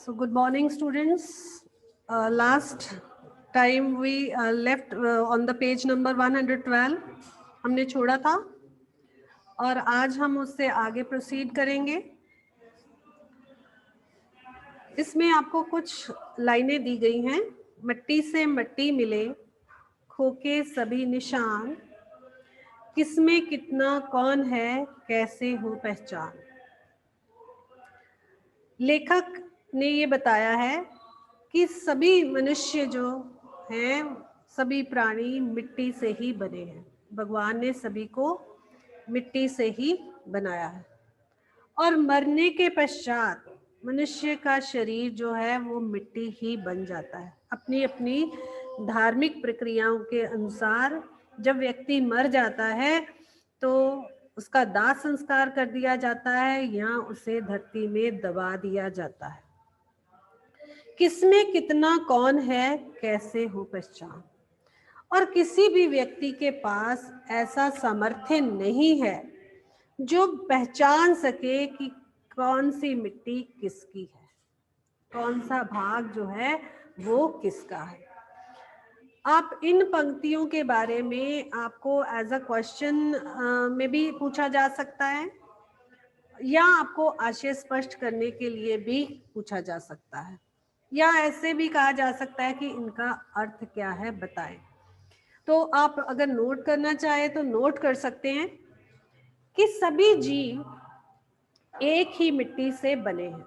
So good morning, students. Last time we left on the page number 112 हमने छोड़ा था और आज हम उससे आगे प्रोसीड करेंगे। इसमें आपको कुछ लाइनें दी गई हैं। मिट्टी से मिट्टी मिले खोके सभी निशान, किसमें कितना कौन है कैसे हो पहचान। लेखक ने ये बताया है कि सभी मनुष्य जो हैं, सभी प्राणी मिट्टी से ही बने हैं। भगवान ने सभी को मिट्टी से ही बनाया है और मरने के पश्चात मनुष्य का शरीर जो है वो मिट्टी ही बन जाता है। अपनी अपनी धार्मिक प्रक्रियाओं के अनुसार जब व्यक्ति मर जाता है तो उसका दाह संस्कार कर दिया जाता है या उसे धरती में दबा दिया जाता है। किसमें कितना कौन है कैसे हो पहचान। और किसी भी व्यक्ति के पास ऐसा सामर्थ्य नहीं है जो पहचान सके कि कौन सी मिट्टी किसकी है, कौन सा भाग जो है वो किसका है। आप इन पंक्तियों के बारे में आपको एज अ क्वेश्चन में भी पूछा जा सकता है या आपको आशय स्पष्ट करने के लिए भी पूछा जा सकता है, या ऐसे भी कहा जा सकता है कि इनका अर्थ क्या है बताएं। तो आप अगर नोट करना चाहे तो नोट कर सकते हैं कि सभी जीव एक ही मिट्टी से बने हैं।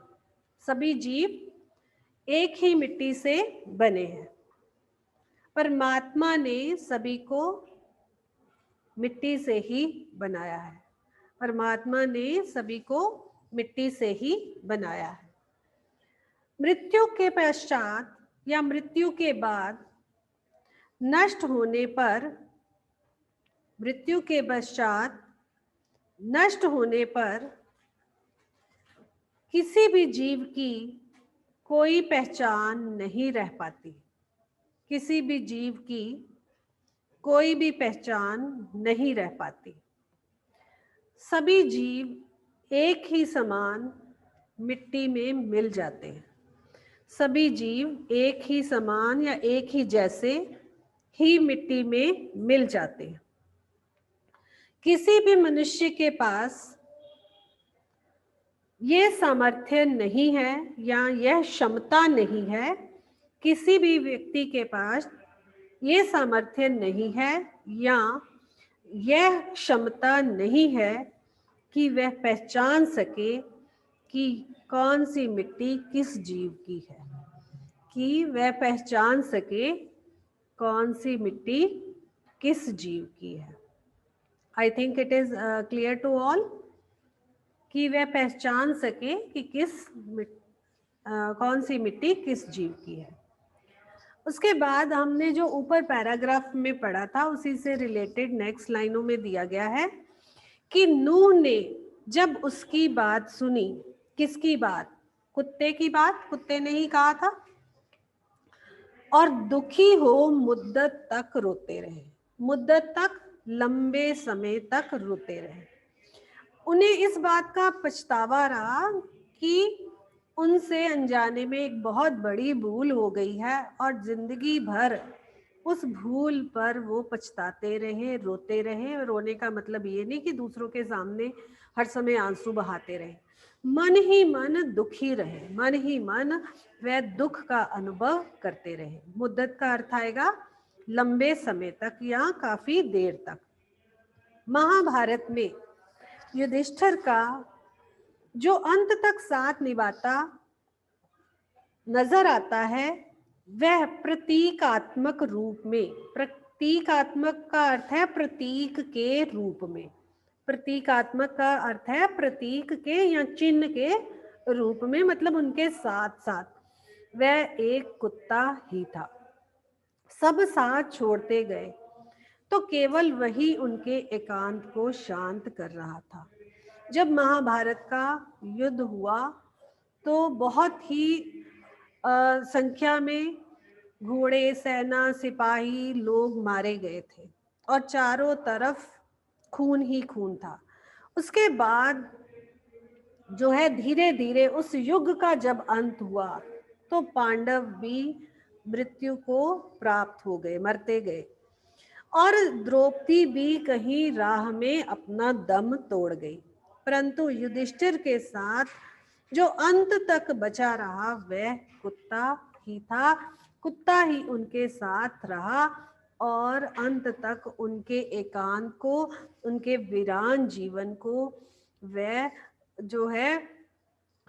सभी जीव एक ही मिट्टी से बने हैं। परमात्मा ने सभी को मिट्टी से ही बनाया है। परमात्मा ने सभी को मिट्टी से ही बनाया है। मृत्यु के पश्चात या मृत्यु के बाद नष्ट होने पर, मृत्यु के पश्चात नष्ट होने पर किसी भी जीव की कोई पहचान नहीं रह पाती। किसी भी जीव की कोई भी पहचान नहीं रह पाती। सभी जीव एक ही समान मिट्टी में मिल जाते हैं। सभी जीव एक ही समान या एक ही जैसे ही मिट्टी में मिल जाते हैं। किसी भी मनुष्य के पास ये सामर्थ्य नहीं है या यह क्षमता नहीं है, किसी भी व्यक्ति के पास ये सामर्थ्य नहीं है या यह क्षमता नहीं है कि वह पहचान सके कि कौन सी मिट्टी किस जीव की है, कि वह पहचान सके कौन सी मिट्टी किस जीव की है। I think it is clear to all कि वह पहचान सके कि कौन सी मिट्टी किस जीव की है। उसके बाद हमने जो ऊपर पैराग्राफ में पढ़ा था उसी से रिलेटेड नेक्स्ट लाइनों में दिया गया है कि नूह ने जब उसकी बात सुनी, किसकी बात? कुत्ते की बात, कुत्ते ने ही कहा था, और दुखी हो मुद्दत तक रोते रहे। मुद्दत तक, लंबे समय तक रोते रहे। उन्हें इस बात का पछतावा रहा कि उनसे अनजाने में एक बहुत बड़ी भूल हो गई है और जिंदगी भर उस भूल पर वो पछताते रहे, रोते रहे। रोने का मतलब ये नहीं कि दूसरों के सामने हर समय आंसू बहाते रहे, मन ही मन दुखी रहे, मन ही मन वह दुख का अनुभव करते रहे। मुद्दत का अर्थ आएगा लंबे समय तक या काफी देर तक। महाभारत में युधिष्ठिर का जो अंत तक साथ निभाता नजर आता है वह प्रतीकात्मक रूप में, प्रतीकात्मक का अर्थ है प्रतीक के रूप में, प्रतीकात्मक का अर्थ है प्रतीक के या चिन्ह के रूप में, मतलब उनके साथ साथ वह एक कुत्ता ही था। सब साथ छोड़ते गए तो केवल वही उनके एकांत को शांत कर रहा था। जब महाभारत का युद्ध हुआ तो बहुत ही संख्या में घोड़े, सेना, सिपाही लोग मारे गए थे और चारों तरफ खून ही खून था। उसके बाद जो है धीरे धीरे उस युग का जब अंत हुआ तो पांडव भी मृत्यु को प्राप्त हो गए, मरते गए, और द्रौपदी भी कहीं राह में अपना दम तोड़ गई। परंतु युधिष्ठिर के साथ जो अंत तक बचा रहा वह कुत्ता ही था। कुत्ता ही उनके साथ रहा और अंत तक उनके एकांत को, उनके वीरान जीवन को वह जो है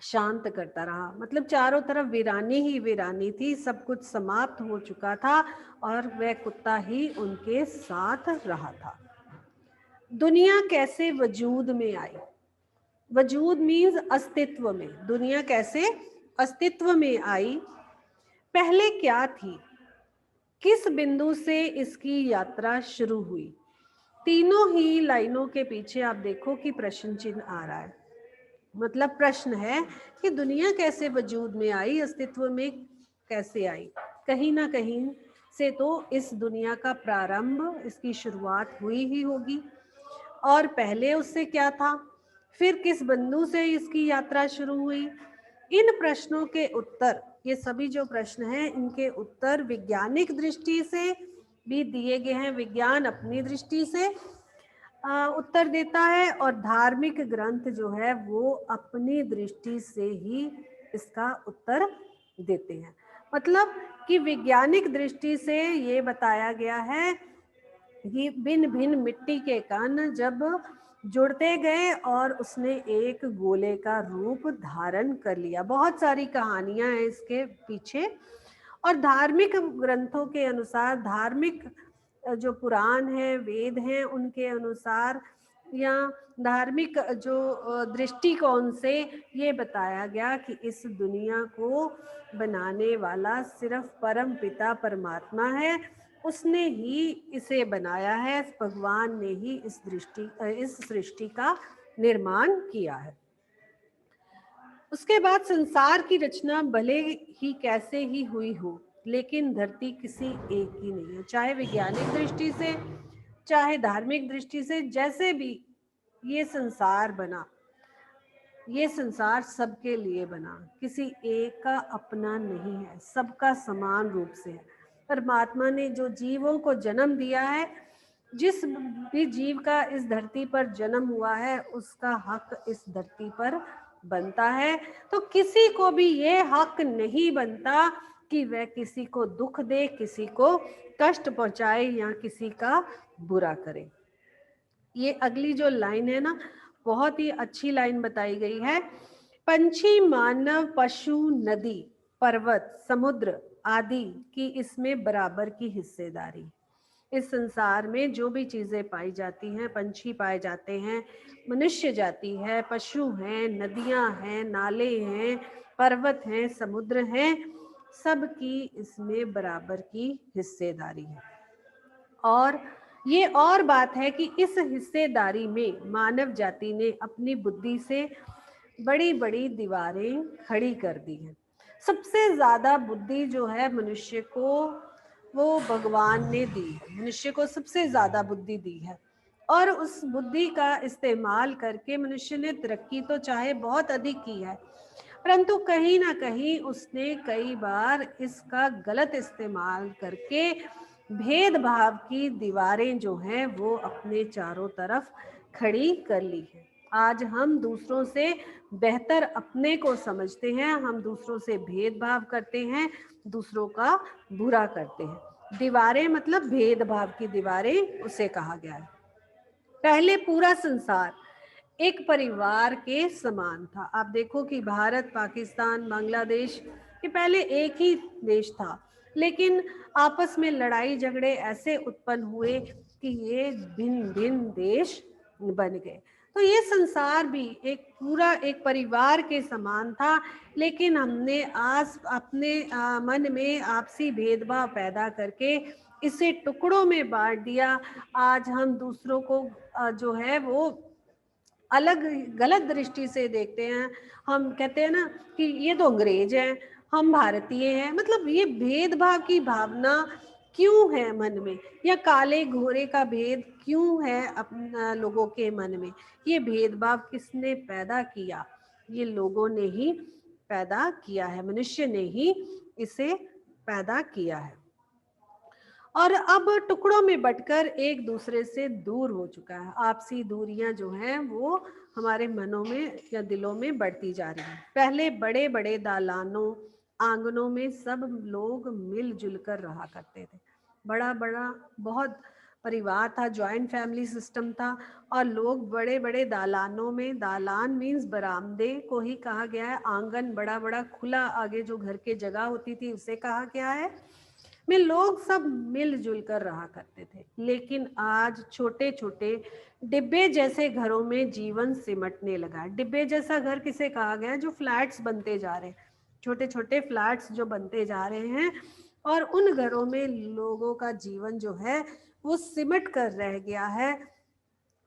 शांत करता रहा। मतलब चारों तरफ वीरानी ही वीरानी थी, सब कुछ समाप्त हो चुका था और वह कुत्ता ही उनके साथ रहा था। दुनिया कैसे वजूद में आई? वजूद मीन्स अस्तित्व में। दुनिया कैसे अस्तित्व में आई? पहले क्या थी? किस बिंदु से इसकी यात्रा शुरू हुई? तीनों ही लाइनों के पीछे आप देखो कि प्रश्न चिन्ह आ रहा है। मतलब प्रश्न है कि दुनिया कैसे वजूद में आई, अस्तित्व में कैसे आई। कहीं ना कहीं से तो इस दुनिया का प्रारंभ, इसकी शुरुआत हुई ही होगी। और पहले उससे क्या था, फिर किस बिंदु से इसकी यात्रा शुरू हुई। इन प्रश्नों के उत्तर, ये सभी जो प्रश्न हैं इनके उत्तर वैज्ञानिक दृष्टि से भी दिए गए हैं। विज्ञान अपनी दृष्टि से उत्तर देता है और धार्मिक ग्रंथ जो है वो अपनी दृष्टि से ही इसका उत्तर देते हैं। मतलब कि वैज्ञानिक दृष्टि से ये बताया गया है कि भिन्न भिन्न मिट्टी के कण जब जुड़ते गए और उसने एक गोले का रूप धारण कर लिया। बहुत सारी कहानियां हैं इसके पीछे। और धार्मिक ग्रंथों के अनुसार, धार्मिक जो पुराण है, वेद हैं, उनके अनुसार या धार्मिक जो दृष्टिकोण से ये बताया गया कि इस दुनिया को बनाने वाला सिर्फ परम पिता परमात्मा है। उसने ही इसे बनाया है, भगवान ने ही इस सृष्टि का निर्माण किया है। उसके बाद संसार की रचना भले ही कैसे ही हुई हो, लेकिन धरती किसी एक की नहीं है। चाहे वैज्ञानिक दृष्टि से, चाहे धार्मिक दृष्टि से, जैसे भी ये संसार बना, ये संसार सबके लिए बना, किसी एक का अपना नहीं है, सबका समान रूप से है। परमात्मा ने जो जीवों को जन्म दिया है, जिस भी जीव का इस धरती पर जन्म हुआ है उसका हक इस धरती पर बनता है। तो किसी को भी ये हक नहीं बनता कि वह किसी को दुख दे, किसी को कष्ट पहुंचाए या किसी का बुरा करे। ये अगली जो लाइन है ना, बहुत ही अच्छी लाइन बताई गई है। पंछी, मानव, पशु, नदी, पर्वत, समुद्र आदि की इसमें बराबर की हिस्सेदारी। इस संसार में जो भी चीजें पाई जाती हैं, पंछी पाए जाते हैं, मनुष्य जाति है, पशु हैं, नदियां हैं, नाले हैं, पर्वत हैं, समुद्र हैं, सबकी इसमें बराबर की हिस्सेदारी है। और ये और बात है कि इस हिस्सेदारी में मानव जाति ने अपनी बुद्धि से बड़ी बड़ी दीवारें खड़ी कर दी हैं। सबसे ज्यादा बुद्धि जो है मनुष्य को वो भगवान ने दी है। मनुष्य को सबसे ज्यादा बुद्धि दी है और उस बुद्धि का इस्तेमाल करके मनुष्य ने तरक्की तो चाहे बहुत अधिक की है, परंतु कहीं ना कहीं उसने कई बार इसका गलत इस्तेमाल करके भेदभाव की दीवारें जो हैं वो अपने चारों तरफ खड़ी कर ली है। आज हम दूसरों से बेहतर अपने को समझते हैं, हम दूसरों से भेदभाव करते हैं, दूसरों का बुरा करते हैं। दीवारें मतलब भेदभाव की दीवारें उसे कहा गया है। पहले पूरा संसार एक परिवार के समान था। आप देखो कि भारत, पाकिस्तान, बांग्लादेश ये पहले एक ही देश था, लेकिन आपस में लड़ाई झगड़े ऐसे उत्पन्न हुए कि ये भिन्न भिन्न देश बन गए। तो ये संसार भी एक पूरा एक परिवार के समान था, लेकिन हमने आज अपने मन में आपसी भेदभाव पैदा करके इसे टुकड़ों में बांट दिया। आज हम दूसरों को जो है वो अलग गलत दृष्टि से देखते हैं। हम कहते हैं ना कि ये तो अंग्रेज हैं, हम भारतीय हैं। मतलब ये भेदभाव की भावना क्यों है मन में, या काले घोरे का भेद क्यों है अपना लोगों के मन में? ये भेदभाव किसने पैदा किया? ये लोगों ने ही पैदा किया है, मनुष्य ने ही इसे पैदा किया है और अब टुकड़ों में बंटकर एक दूसरे से दूर हो चुका है। आपसी दूरियां जो हैं वो हमारे मनों में या दिलों में बढ़ती जा रही हैं। पहले बड़े बड़े दालानों, आंगनों में सब लोग मिलजुल कर रहा करते थे। बड़ा बड़ा बहुत परिवार था, जॉइंट फैमिली सिस्टम था और लोग बड़े बड़े दालानों में, दालान मीन्स बरामदे को ही कहा गया है, आंगन बड़ा बड़ा खुला आगे जो घर के जगह होती थी उसे कहा गया है, में लोग सब मिलजुल कर रहा करते थे। लेकिन आज छोटे छोटे डिब्बे जैसे घरों में जीवन सिमटने लगा। डिब्बे जैसा घर किसे कहा गया? जो फ्लैट्स बनते जा रहे हैं, छोटे छोटे फ्लैट्स जो बनते जा रहे हैं और उन घरों में लोगों का जीवन जो है वो सिमट कर रह गया है।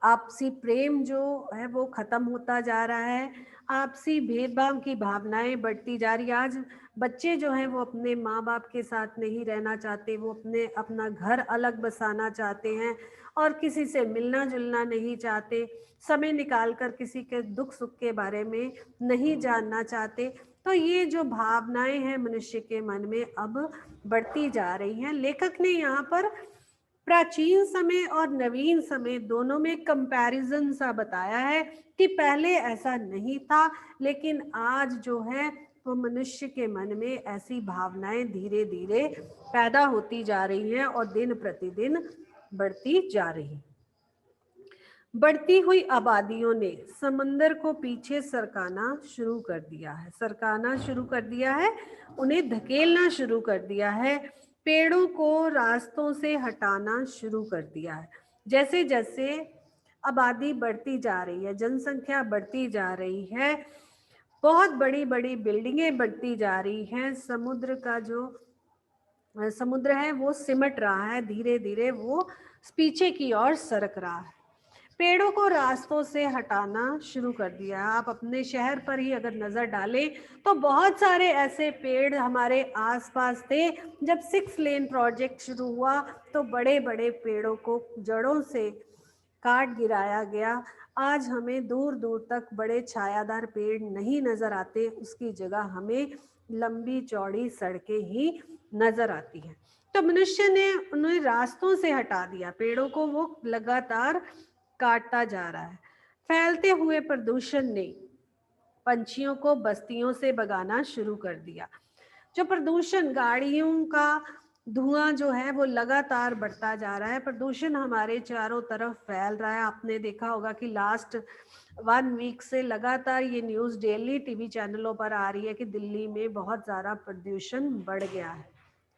आपसी प्रेम जो है वो खत्म होता जा रहा है, आपसी भेदभाव की भावनाएं बढ़ती जा रही है। आज बच्चे जो हैं वो अपने माँ बाप के साथ नहीं रहना चाहते, वो अपना घर अलग बसाना चाहते हैं और किसी से मिलना जुलना नहीं चाहते, समय निकाल कर किसी के दुख सुख के बारे में नहीं जानना चाहते। तो ये जो भावनाएं हैं मनुष्य के मन में अब बढ़ती जा रही हैं। लेखक ने यहाँ पर प्राचीन समय और नवीन समय दोनों में कंपैरिजन सा बताया है कि पहले ऐसा नहीं था, लेकिन आज जो है वो मनुष्य के मन में ऐसी भावनाएं धीरे धीरे पैदा होती जा रही हैं और दिन प्रतिदिन बढ़ती जा रही। बढ़ती हुई आबादियों ने समंदर को पीछे सरकाना शुरू कर दिया है, सरकाना शुरू कर दिया है, उन्हें धकेलना शुरू कर दिया है, पेड़ों को रास्तों से हटाना शुरू कर दिया है। जैसे जैसे आबादी बढ़ती जा रही है, जनसंख्या बढ़ती जा रही है, बहुत बड़ी बड़ी बिल्डिंगें बढ़ती जा रही हैं, समुद्र का जो समुद्र है वो सिमट रहा है, धीरे धीरे वो पीछे की ओर सरक रहा है। पेड़ों को रास्तों से हटाना शुरू कर दिया। आप अपने शहर पर ही अगर नजर डालें तो बहुत सारे ऐसे पेड़ हमारे आसपास थे। जब 6 लेन प्रोजेक्ट शुरू हुआ तो बड़े बड़े पेड़ों को जड़ों से काट गिराया गया। आज हमें दूर दूर तक बड़े छायादार पेड़ नहीं नजर आते, उसकी जगह हमें लंबी चौड़ी सड़कें ही नजर आती हैं। तो मनुष्य ने उन्हें रास्तों से हटा दिया, पेड़ों को वो लगातार काटता जा रहा है। फैलते हुए प्रदूषण ने पंछियों को बस्तियों से भगाना शुरू कर दिया। जो प्रदूषण, गाड़ियों का धुआं जो है वो लगातार बढ़ता जा रहा है, प्रदूषण हमारे चारों तरफ फैल रहा है। आपने देखा होगा कि लास्ट 1 वीक से लगातार ये न्यूज़ डेली टीवी चैनलों पर आ रही है कि दिल्ली में बहुत ज़्यादा प्रदूषण बढ़ गया है,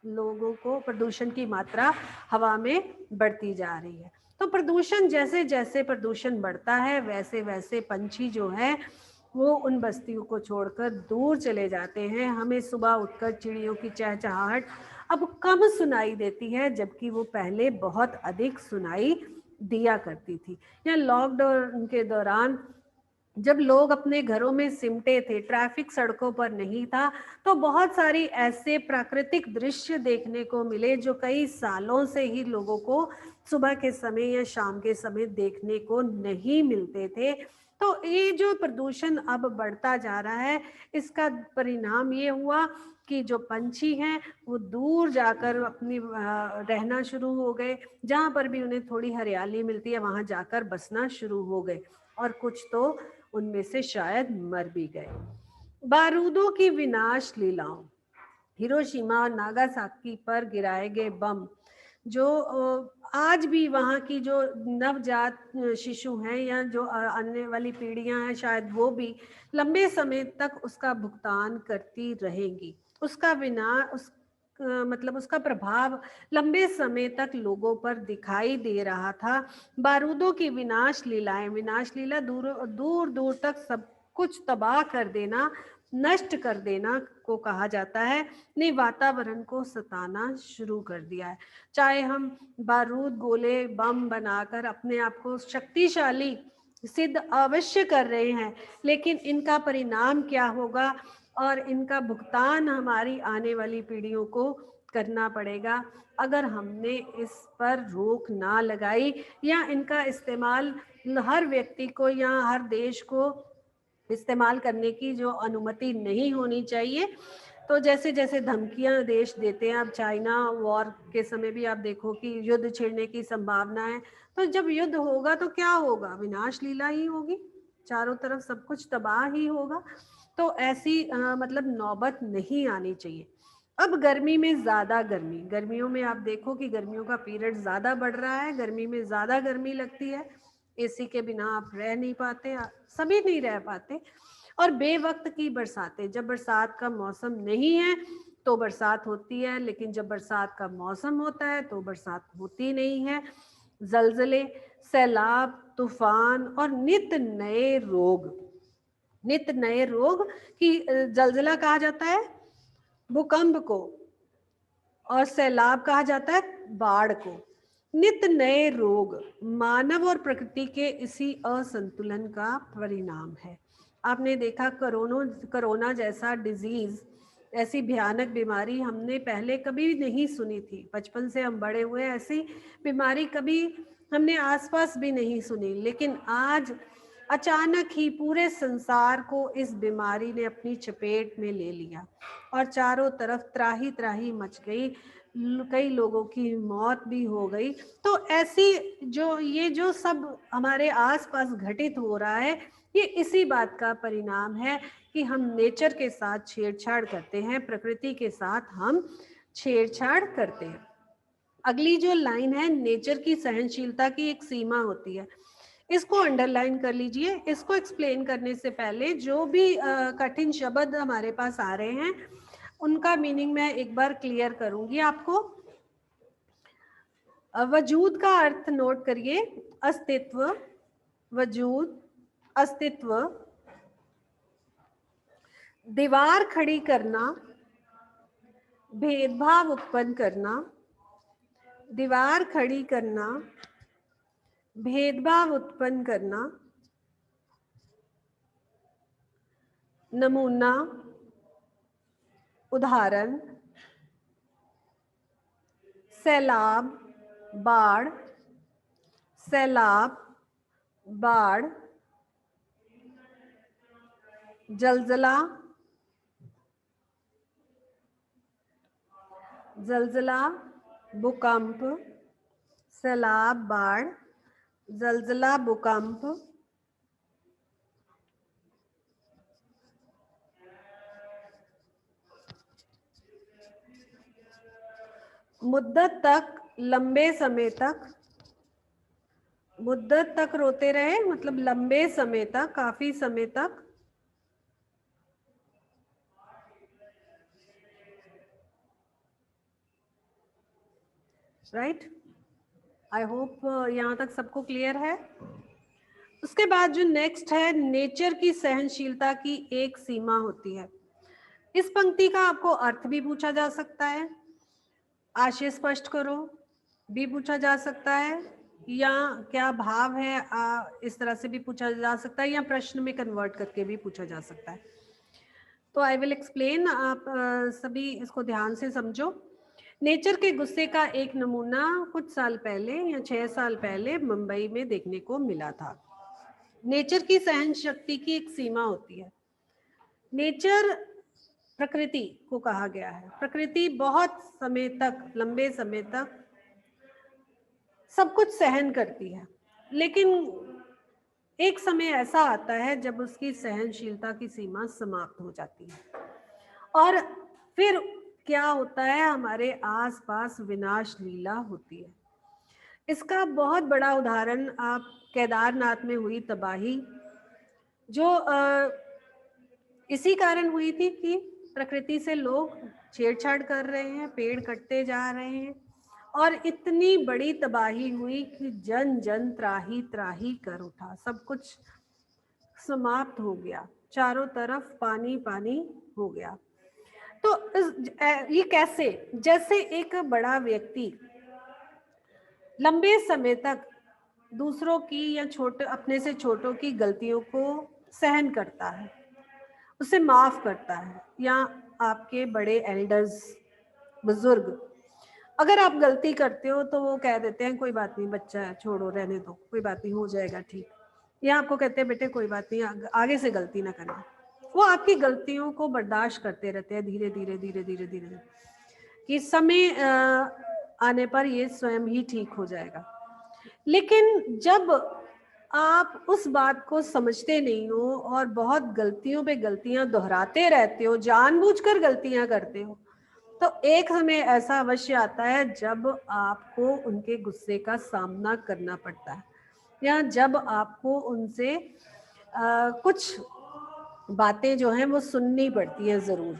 लोगों को प्रदूषण की मात्रा हवा में बढ़ती जा रही है। तो प्रदूषण, जैसे जैसे प्रदूषण बढ़ता है वैसे वैसे पंछी जो है वो उन बस्तियों को छोड़कर दूर चले जाते हैं। हमें सुबह उठकर चिड़ियों की चहचहाहट अब कम सुनाई देती है, जबकि वो पहले बहुत अधिक सुनाई दिया करती थी। या लॉकडाउन के दौरान जब लोग अपने घरों में सिमटे थे, ट्रैफिक सड़कों पर नहीं था, तो बहुत सारी ऐसे प्राकृतिक दृश्य देखने को मिले जो कई सालों से ही लोगों को सुबह के समय या शाम के समय देखने को नहीं मिलते थे। तो ये जो प्रदूषण अब बढ़ता जा रहा है, इसका परिणाम ये हुआ कि जो पंछी हैं वो दूर जाकर अपनी रहना शुरू हो गए, जहाँ पर भी उन्हें थोड़ी हरियाली मिलती है वहाँ जाकर बसना शुरू हो गए और कुछ तो उनमें से शायद मर भी गए। बारूदों की विनाश लीलाओं, हिरोशिमा और नागासाकी पर गिराए गए बम जो आज भी वहाँ की जो नवजात शिशु हैं या जो आने वाली पीढ़ियां हैं शायद वो भी लंबे समय तक उसका भुगतान करती रहेंगी। उसका मतलब उसका प्रभाव लंबे समय तक लोगों पर दिखाई दे रहा था। बारूदों की विनाश लीलाएं, विनाश लीला दूर दूर दूर तक सब कुछ तबाह कर देना, नष्ट कर देना को कहा जाता है, ने वातावरण को सताना शुरू कर दिया है। चाहे हम बारूद, गोले, बम बनाकर अपने आप को शक्तिशाली सिद्ध अवश्य कर रहे हैं, लेकिन इनका परिणाम क्या होगा और इनका भुगतान हमारी आने वाली पीढ़ियों को करना पड़ेगा अगर हमने इस पर रोक ना लगाई या इनका इस्तेमाल हर व्यक्ति को या हर देश को इस्तेमाल करने की जो अनुमति नहीं होनी चाहिए। तो जैसे जैसे धमकियां देश देते हैं, अब चाइना वॉर के समय भी आप देखो कि युद्ध छिड़ने की संभावना है, तो जब युद्ध होगा तो क्या होगा, विनाश लीला ही होगी, चारों तरफ सब कुछ तबाह ही होगा। तो ऐसी मतलब नौबत नहीं आनी चाहिए। अब गर्मी में ज्यादा गर्मी, गर्मियों में आप देखो कि गर्मियों का पीरियड ज्यादा बढ़ रहा है, गर्मी में ज्यादा गर्मी लगती है, एसी के बिना आप रह नहीं पाते, सभी नहीं रह पाते। और बेवक्त की बरसातें, जब बरसात का मौसम नहीं है तो बरसात होती है, लेकिन जब बरसात का मौसम होता है तो बरसात होती नहीं है। जलजले, सैलाब, तूफान और नित नए रोग, नित नए रोग की जलजला कहा जाता है भूकंप को, और सैलाब कहा जाता है बाढ़ को। नित नए रोग मानव और प्रकृति के इसी असंतुलन का परिणाम है। आपने देखा कोरोना जैसा डिजीज, ऐसी भयानक बीमारी हमने पहले कभी नहीं सुनी थी, बचपन से हम बड़े हुए ऐसी बीमारी कभी हमने आसपास भी नहीं सुनी, लेकिन आज अचानक ही पूरे संसार को इस बीमारी ने अपनी चपेट में ले लिया और चारों तरफ त्राही त्राही मच गई, कई लोगों की मौत भी हो गई। तो ऐसी जो सब हमारे आसपास घटित हो रहा है, ये इसी बात का परिणाम है कि हम नेचर के साथ छेड़छाड़ करते हैं, प्रकृति के साथ हम छेड़छाड़ करते हैं। अगली जो लाइन है, नेचर की सहनशीलता की एक सीमा होती है, इसको अंडरलाइन कर लीजिए। इसको एक्सप्लेन करने से पहले जो भी कठिन शब्द हमारे पास आ रहे हैं उनका मीनिंग मैं एक बार क्लियर करूंगी आपको। वजूद का अर्थ नोट करिए, अस्तित्व, वजूद, अस्तित्व। दीवार खड़ी करना, भेदभाव उत्पन्न करना, दीवार खड़ी करना, भेदभाव उत्पन्न करना, नमूना, उदाहरण, सैलाब, बाढ़, सैलाब, बाढ़, जलजला, जलजला, भूकंप, सैलाब, बाढ़, जलजला, भूकंप, मुद्दत तक, लंबे समय तक, मुद्दत तक रोते रहे मतलब लंबे समय तक, काफी समय तक। राइट, आई होप यहाँ तक सबको क्लियर है। उसके बाद जो नेक्स्ट है, नेचर की सहनशीलता की एक सीमा होती है। इस पंक्ति का आपको अर्थ भी पूछा जा सकता है, आशय स्पष्ट करो भी पूछा जा सकता है, या क्या भाव है इस तरह से भी पूछा जा सकता है, या प्रश्न में कन्वर्ट करके भी पूछा जा सकता है। तो आई विल एक्सप्लेन, आप सभी इसको ध्यान से समझो। नेचर के गुस्से का एक नमूना कुछ साल पहले या 6 साल पहले मुंबई में देखने को मिला था। नेचर की सहन शक्ति की एक सीमा होती है। नेचर प्रकृति को कहा गया है, प्रकृति बहुत समय तक, लंबे समय तक सब कुछ सहन करती है, लेकिन एक समय ऐसा आता है जब उसकी सहनशीलता की सीमा समाप्त हो जाती है और फिर क्या होता है, हमारे आसपास विनाश लीला होती है। इसका बहुत बड़ा उदाहरण आप केदारनाथ में हुई तबाही, जो इसी कारण हुई थी कि प्रकृति से लोग छेड़छाड़ कर रहे हैं, पेड़ कटते जा रहे हैं और इतनी बड़ी तबाही हुई कि जन जन त्राही त्राही कर उठा, सब कुछ समाप्त हो गया, चारों तरफ पानी पानी हो गया। तो ये कैसे, जैसे एक बड़ा व्यक्ति लंबे समय तक दूसरों की या छोटे अपने से छोटों की गलतियों को सहन करता है, उसे माफ करता है, या आपके बड़े एल्डर्स, बुजुर्ग, अगर आप गलती करते हो तो वो कह देते हैं कोई बात नहीं, बच्चा है, छोड़ो रहने दो, कोई बात नहीं, हो जाएगा ठीक। या आपको कहते हैं बेटे कोई बात नहीं, आगे से गलती ना करना। वो आपकी गलतियों को बर्दाश्त करते रहते हैं धीरे धीरे धीरे धीरे धीरे धीरे, कि समय आने पर ये स्वयं ही ठीक हो जाएगा। लेकिन जब आप उस बात को समझते नहीं हो और बहुत गलतियों पे गलतियां दोहराते रहते हो, जानबूझकर गलतियां करते हो, तो एक समय ऐसा अवश्य आता है जब आपको उनके गुस्से का सामना करना पड़ता है, या जब आपको उनसे कुछ बातें जो हैं वो सुननी पड़ती हैं। जरूर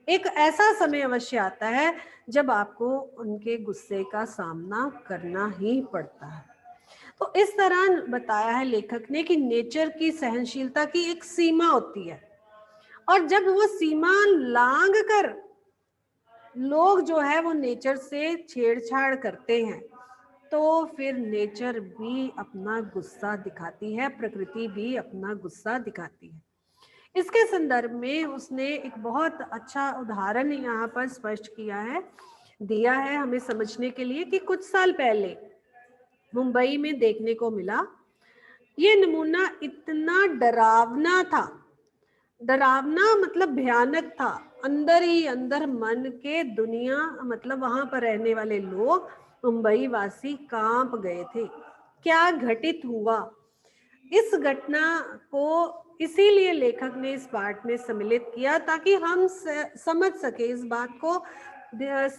एक ऐसा समय अवश्य आता है जब आपको उनके गुस्से का सामना करना ही पड़ता है। तो इस तरह बताया है लेखक ने कि नेचर की सहनशीलता की एक सीमा होती है, और जब वो सीमा लांघ कर लोग जो है वो नेचर से छेड़छाड़ करते हैं, तो फिर नेचर भी अपना गुस्सा दिखाती है, प्रकृति भी अपना गुस्सा दिखाती है। इसके संदर्भ में उसने एक बहुत अच्छा उदाहरण यहाँ पर स्पष्ट किया है, दिया है हमें समझने के लिए, कि कुछ साल पहले मुंबई में देखने को मिला। ये नमूना इतना डरावना था, डरावना मतलब भयानक था, अंदर ही अंदर मन के दुनिया, मतलब वहां पर रहने वाले लोग मुंबई वासी कांप गए थे। क्या घटित हुआ, इस घटना को इसीलिए लेखक ने इस पाठ में सम्मिलित किया ताकि हम समझ सके, इस बात को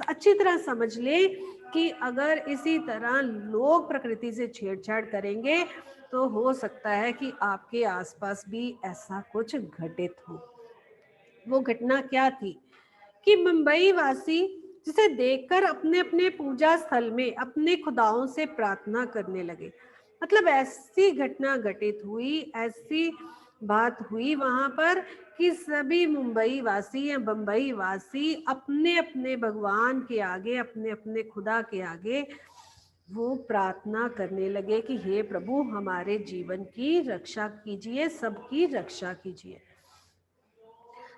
अच्छी तरह समझ ले कि अगर इसी तरह लोग प्रकृति से छेड़छाड़ करेंगे तो हो सकता है कि आपके आसपास भी ऐसा कुछ घटित हो। वो घटना क्या थी कि मुंबई वासी जिसे देखकर अपने अपने पूजा स्थल में अपने खुदाओं से प्रार्थना करने लगे। मतलब ऐसी घटना घटित हुई, ऐसी बात हुई वहां पर कि सभी मुंबई वासी या बंबई वासी अपने अपने भगवान के आगे, अपने अपने खुदा के आगे वो प्रार्थना करने लगे कि हे प्रभु हमारे जीवन की रक्षा कीजिए, सबकी रक्षा कीजिए।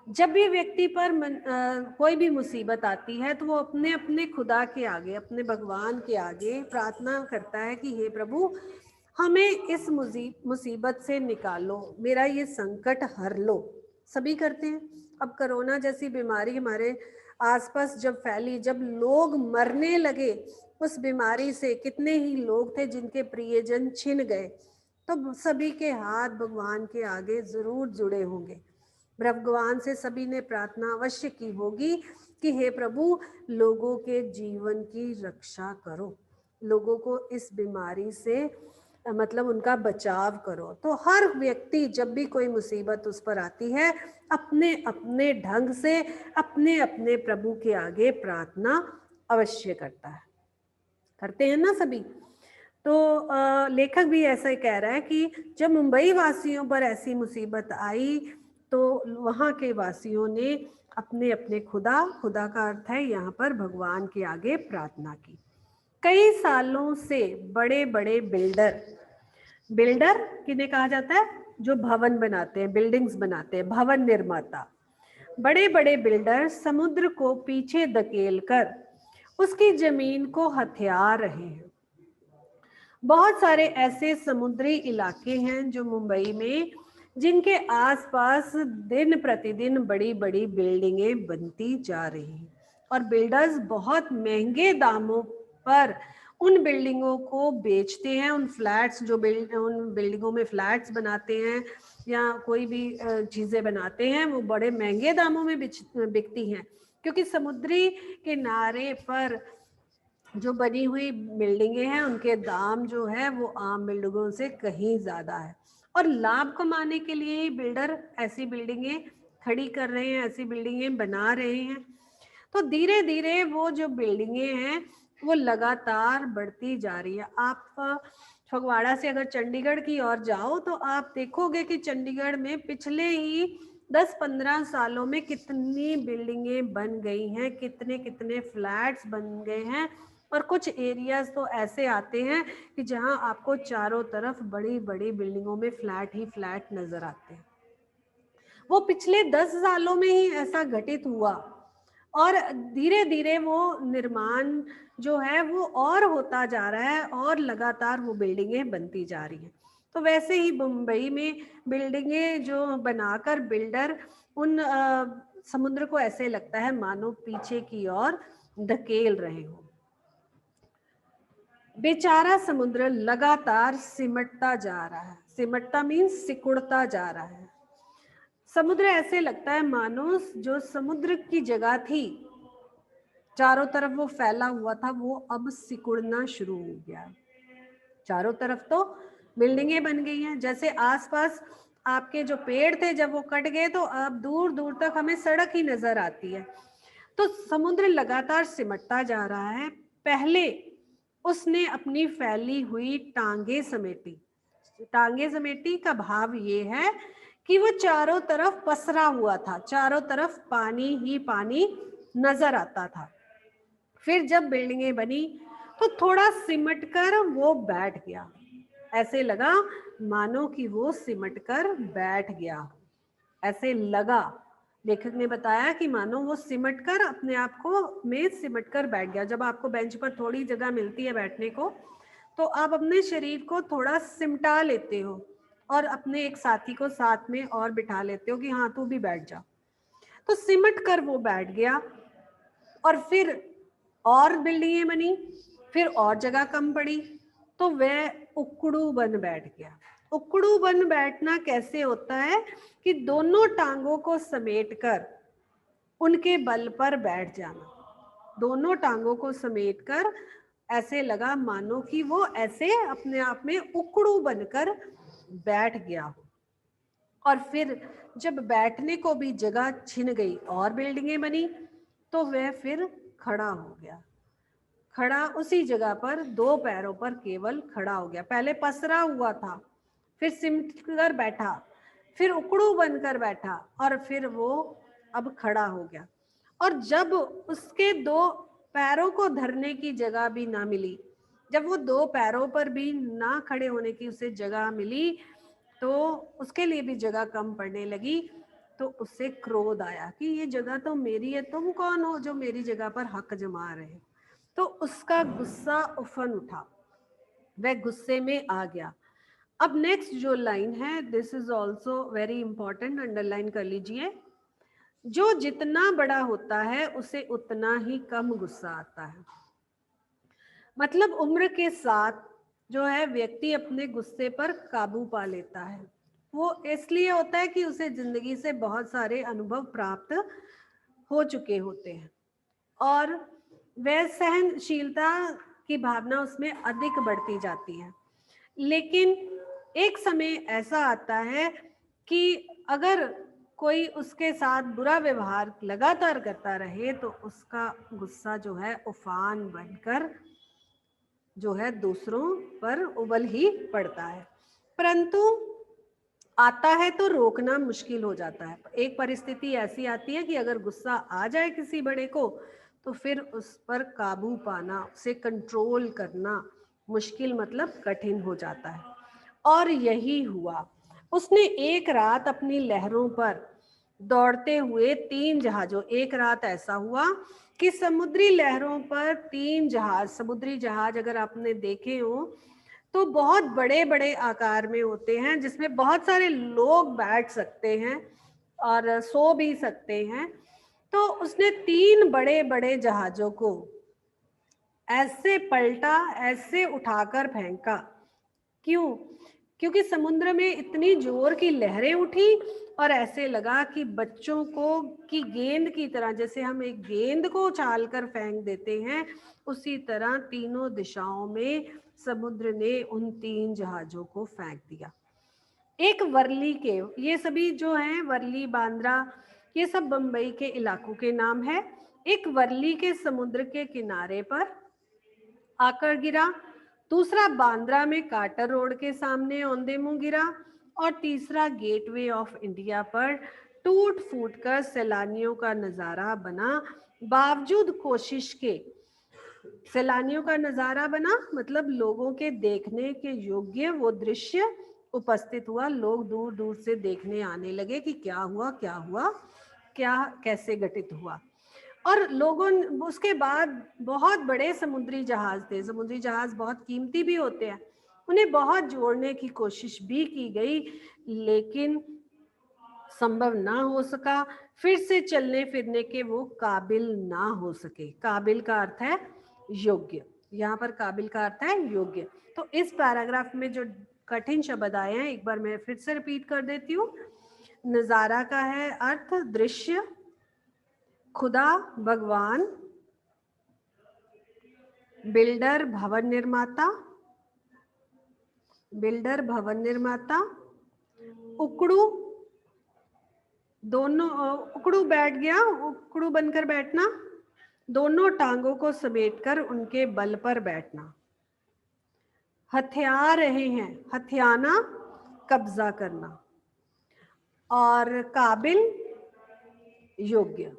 जब भी व्यक्ति पर कोई भी मुसीबत आती है तो वो अपने अपने खुदा के आगे, अपने भगवान के आगे प्रार्थना करता है कि हे प्रभु हमें इस मुसीबत से निकालो, मेरा ये संकट हर लो। सभी करते हैं। अब कोरोना जैसी बीमारी हमारे आसपास जब फैली, जब लोग मरने लगे उस बीमारी से, कितने ही लोग थे जिनके प्रियजन छिन गए, तो सभी के हाथ भगवान के आगे जरूर जुड़े होंगे। भगवान से सभी ने प्रार्थना अवश्य की होगी कि हे प्रभु लोगों के जीवन की रक्षा करो, लोगों को इस बीमारी से मतलब उनका बचाव करो। तो हर व्यक्ति जब भी कोई मुसीबत उस पर आती है अपने अपने ढंग से अपने अपने प्रभु के आगे प्रार्थना अवश्य करता है, करते हैं ना सभी। तो लेखक भी ऐसा ही कह रहा है कि जब मुंबई वासियों पर ऐसी मुसीबत आई तो वहाँ के वासियों ने अपने अपने खुदा, खुदा का अर्थ है यहाँ पर भगवान के आगे प्रार्थना की। कई सालों से बड़े बड़े बिल्डर, बिल्डर किन्हें कहा जाता है, जो भवन बनाते हैं, बिल्डिंग्स बनाते हैं, भवन निर्माता, बड़े बड़े बिल्डर समुद्र को पीछे धकेल कर उसकी जमीन को हथिया रहे हैं। बहुत सारे ऐसे समुद्री इलाके हैं जो मुंबई में, जिनके आसपास दिन प्रतिदिन बड़ी बड़ी बिल्डिंगें बनती जा रही हैं, और बिल्डर्स बहुत महंगे दामों पर उन बिल्डिंगों को बेचते हैं। उन फ्लैट्स जो उन बिल्डिंगों में फ्लैट्स बनाते हैं या कोई भी चीज़ें बनाते हैं, वो बड़े महंगे दामों में बिकती हैं, क्योंकि समुद्री किनारे पर जो बनी हुई बिल्डिंगें हैं उनके दाम जो है वो आम बिल्डिंगों से कहीं ज़्यादा है। और लाभ कमाने के लिए ही बिल्डर ऐसी बिल्डिंगें खड़ी कर रहे हैं, ऐसी बिल्डिंगें बना रहे हैं। तो धीरे धीरे वो जो बिल्डिंगें हैं वो लगातार बढ़ती जा रही है। आप फगवाड़ा से अगर चंडीगढ़ की ओर जाओ तो आप देखोगे कि चंडीगढ़ में पिछले ही 10-15 सालों में कितनी बिल्डिंगें बन गई हैं, कितने कितने फ्लैट्स बन गए हैं। और कुछ एरियाज तो ऐसे आते हैं कि जहां आपको चारों तरफ बड़ी बड़ी बिल्डिंगों में फ्लैट ही फ्लैट नजर आते हैं। वो पिछले 10 सालों में ही ऐसा घटित हुआ, और धीरे धीरे वो निर्माण जो है वो और होता जा रहा है और लगातार वो बिल्डिंगें बनती जा रही हैं। तो वैसे ही मुंबई में बिल्डिंगें जो बनाकर बिल्डर उन समुद्र को ऐसे लगता है मानो पीछे की ओर धकेल रहे हो। बेचारा समुद्र लगातार सिमटता जा रहा है। सिमटता मीन्स सिकुड़ता जा रहा है। समुद्र ऐसे लगता है मानो जो समुद्र की जगह थी, चारों तरफ वो फैला हुआ था, वो अब सिकुड़ना शुरू हो गया। चारों तरफ तो बिल्डिंगें बन गई हैं, जैसे आसपास आपके जो पेड़ थे जब वो कट गए तो अब दूर दूर तक हमें सड़क ही नजर आती है। तो समुद्र लगातार सिमटता जा रहा है। पहले उसने अपनी फैली हुई टांगे समेटी। टांगे समेटी का भाव ये है कि वो चारों तरफ पसरा हुआ था, चारों तरफ पानी ही पानी नजर आता था। फिर जब बिल्डिंगें बनी तो थोड़ा सिमट कर वो बैठ गया। ऐसे लगा मानो कि वो सिमट कर बैठ गया। ऐसे लगा, लेखक ने बताया कि मानो वो सिमट कर अपने आप को में सिमट कर बैठ गया। जब आपको बेंच पर थोड़ी जगह मिलती है बैठने को, तो आप अपने शरीर को थोड़ा सिमटा लेते हो और अपने एक साथी को साथ में और बिठा लेते हो कि हाँ तू भी बैठ जा। तो सिमट कर वो बैठ गया और फिर और बिल्डिंगें बनी, फिर और जगह कम पड़ी तो वह उकड़ू बन बैठ गया। उकड़ू बन बैठना कैसे होता है कि दोनों टांगों को समेटकर उनके बल पर बैठ जाना। दोनों टांगों को समेटकर ऐसे लगा मानो कि वो ऐसे अपने आप में उकड़ू बनकर बैठ गया हो। और फिर जब बैठने को भी जगह छिन गई और बिल्डिंगें बनी तो वह फिर खड़ा हो गया। खड़ा उसी जगह पर दो पैरों पर केवल खड़ा हो गया। पहले पसरा हुआ था, फिर सिमट कर बैठा, फिर उकड़ू बनकर बैठा और फिर वो अब खड़ा हो गया। और जब उसके दो पैरों को धरने की जगह भी ना मिली, जब वो दो पैरों पर भी ना खड़े होने की उसे जगह मिली, तो उसके लिए भी जगह कम पड़ने लगी। तो उससे क्रोध आया कि ये जगह तो मेरी है, तुम कौन हो जो मेरी जगह पर हक जमा रहे हो। तो उसका गुस्सा उफन उठा, वह गुस्से में आ गया। अब नेक्स्ट जो लाइन है, this is also very important, underline कर लीजिए। जो जितना बड़ा होता है उसे उतना ही कम गुस्सा आता है। मतलब उम्र के साथ जो है व्यक्ति अपने गुस्से पर काबू पा लेता है। वो इसलिए होता है कि उसे जिंदगी से बहुत सारे अनुभव प्राप्त हो चुके होते हैं और वह सहनशीलता की भावना उसमें अधिक बढ़ती जाती है। लेकिन एक समय ऐसा आता है कि अगर कोई उसके साथ बुरा व्यवहार लगातार करता रहे तो उसका गुस्सा जो है उफान बनकर जो है दूसरों पर उबल ही पड़ता है। परंतु आता है तो रोकना मुश्किल हो जाता है। एक परिस्थिति ऐसी आती है कि अगर गुस्सा आ जाए किसी बड़े को तो फिर उस पर काबू पाना, उसे कंट्रोल करना मुश्किल मतलब कठिन हो जाता है। और यही हुआ। उसने एक रात अपनी लहरों पर दौड़ते हुए 3 जहाजों, एक रात ऐसा हुआ कि समुद्री लहरों पर 3 जहाज, समुद्री जहाज अगर आपने देखे हो तो बहुत बड़े बड़े आकार में होते हैं जिसमें बहुत सारे लोग बैठ सकते हैं और सो भी सकते हैं। तो उसने 3 बड़े बड़े जहाजों को ऐसे पलटा, ऐसे उठाकर फेंका। क्यों? क्योंकि समुद्र में इतनी जोर की लहरें उठी और ऐसे लगा कि बच्चों को की गेंद की तरह, जैसे हम एक गेंद को उछालकर फेंक देते हैं, उसी तरह तीनों दिशाओं में समुद्र ने उन 3 जहाजों को फेंक दिया। एक वर्ली के, ये सभी जो हैं वर्ली, बांद्रा, ये सब बंबई के इलाकों के नाम है। एक वर्ली के समुद्र के किनारे पर आकर गिरा, दूसरा बांद्रा में कार्टर रोड के सामने औंधे मुंह गिरा और तीसरा गेटवे ऑफ इंडिया पर टूट फूट कर सैलानियों का नजारा बना। बावजूद कोशिश के सैलानियों का नजारा बना, मतलब लोगों के देखने के योग्य वो दृश्य उपस्थित हुआ। लोग दूर दूर से देखने आने लगे कि क्या हुआ, क्या हुआ, क्या कैसे घटित हुआ। और लोगों, उसके बाद बहुत बड़े समुद्री जहाज थे। समुद्री जहाज बहुत कीमती भी होते हैं, उन्हें बहुत जोड़ने की कोशिश भी की गई, लेकिन संभव ना हो सका। फिर से चलने फिरने के वो काबिल ना हो सके। काबिल का अर्थ है योग्य, यहाँ पर काबिल का अर्थ है योग्य। तो इस पैराग्राफ में जो कठिन शब्द आए हैं, एक बार मैं फिर से रिपीट कर देती हूँ। नजारा का है अर्थ दृश्य, खुदा भगवान, बिल्डर भवन निर्माता, बिल्डर भवन निर्माता, उकड़ू, दोनों उकड़ू बैठ गया, उकड़ू बनकर बैठना, दोनों टांगों को समेटकर उनके बल पर बैठना, हथिया रहे हैं, हथियाना कब्जा करना, और काबिल योग्य।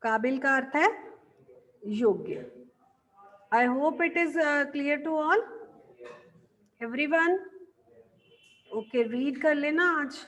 काबिल का अर्थ है योग्य। I hope it is clear to all everyone. Okay, read कर लेना आज।